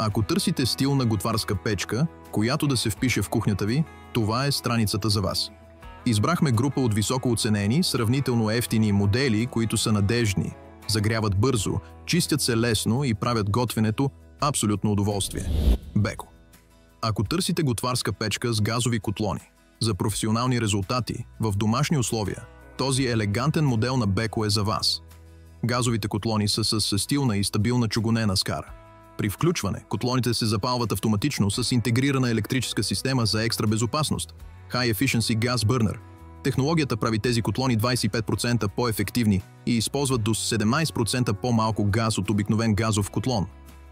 Ако търсите стилна готварска печка, която да се впише в кухнята ви, това е страницата за вас. Избрахме група от високо оценени, сравнително евтини модели, които са надеждни, загряват бързо, чистят се лесно и правят готвенето абсолютно удоволствие. Beko. Ако търсите готварска печка с газови котлони за професионални резултати в домашни условия, този елегантен модел на Beko е за вас. Газовите котлони са с стилна и стабилна чугунена скара. При включване, котлоните се запалват автоматично с интегрирана електрическа система за екстра безопасност – High Efficiency Gas Burner. Технологията прави тези котлони 25% по-ефективни и използват до 17% по-малко газ от обикновен газов котлон.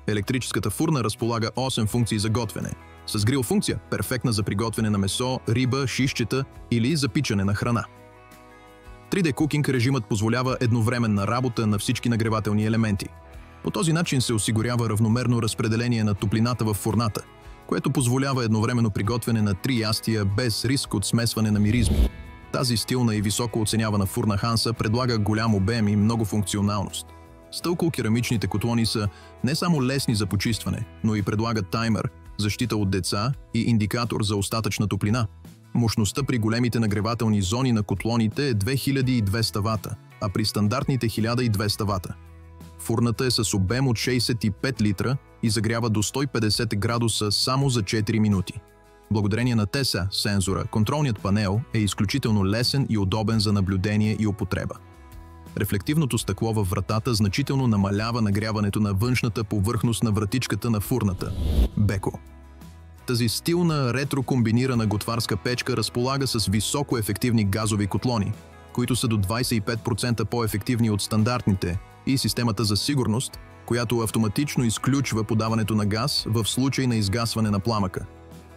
Електрическата фурна разполага 8 функции за готвене. С грил функция – перфектна за приготвяне на месо, риба, шишчета или за пичане на храна. 3D Cooking режимът позволява едновременна работа на всички нагревателни елементи. По този начин се осигурява равномерно разпределение на топлината в фурната, което позволява едновременно приготвяне на 3 ястия без риск от смесване на миризми. Тази стилна и високо оценявана фурна Hansa предлага голям обем и много функционалност. Стъкло-керамичните котлони са не само лесни за почистване, но и предлагат таймер, защита от деца и индикатор за остатъчна топлина. Мощността при големите нагревателни зони на котлоните е 2200 вата, а при стандартните 1200 вата. Фурната е с обем от 65 литра и загрява до 150 градуса само за 4 минути. Благодарение на TESA сензора, контролният панел е изключително лесен и удобен за наблюдение и употреба. Рефлективното стъкло във вратата значително намалява нагряването на външната повърхност на вратичката на фурната. Beko. Тази стилна ретро-комбинирана готварска печка разполага с високо ефективни газови котлони, които са до 25% по-ефективни от стандартните, и системата за сигурност, която автоматично изключва подаването на газ в случай на изгасване на пламъка.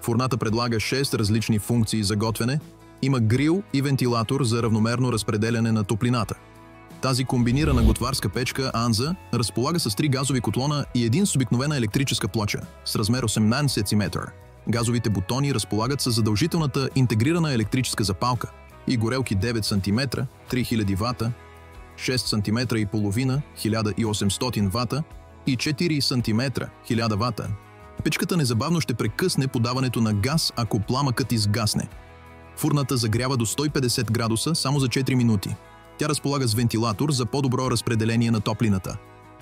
Фурната предлага 6 различни функции за готвене, има грил и вентилатор за равномерно разпределяне на топлината. Тази комбинирана готварска печка Hansa разполага с 3 газови котлона и един с обикновена електрическа плоча с размер 18 см. Газовите бутони разполагат с задължителната интегрирана електрическа запалка и горелки 9 см, 3000 вата, 6 см и половина, 1800 вата и 4 см, 1000 вата. Печката незабавно ще прекъсне подаването на газ, ако пламъкът изгасне. Фурната загрява до 150 градуса само за 4 минути. Тя разполага с вентилатор за по-добро разпределение на топлината.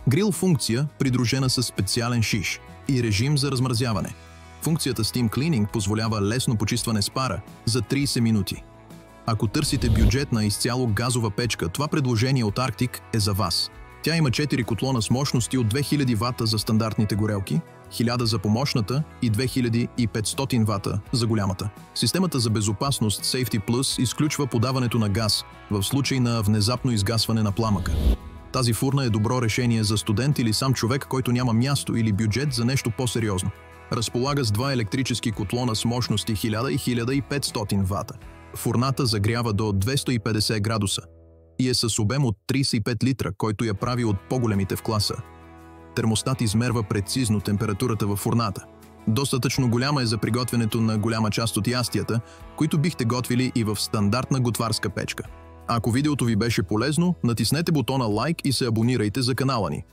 Грил функция, придружена с специален шиш и режим за размразяване. Функцията Steam Cleaning позволява лесно почистване с пара за 30 минути. Ако търсите бюджетна изцяло газова печка, това предложение от Arctic е за вас. Тя има 4 котлона с мощности от 2000 вата за стандартните горелки, 1000 за помощната и 2500 вата за голямата. Системата за безопасност Safety Plus изключва подаването на газ в случай на внезапно изгасване на пламъка. Тази фурна е добро решение за студент или сам човек, който няма място или бюджет за нещо по-сериозно. Разполага с 2 електрически котлона с мощности 1000 и 1500 вата. Фурната загрява до 250 градуса и е с обем от 35 литра, който я прави от по-големите в класа. Термостат измерва прецизно температурата във фурната. Достатъчно голяма е за приготвянето на голяма част от ястията, които бихте готвили и в стандартна готварска печка. Ако видеото ви беше полезно, натиснете бутона лайк и се абонирайте за канала ни.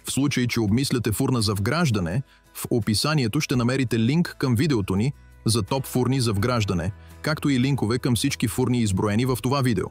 В случай, че обмисляте фурна за вграждане, в описанието ще намерите линк към видеото ни за топ фурни за вграждане, както и линкове към всички фурни изброени в това видео.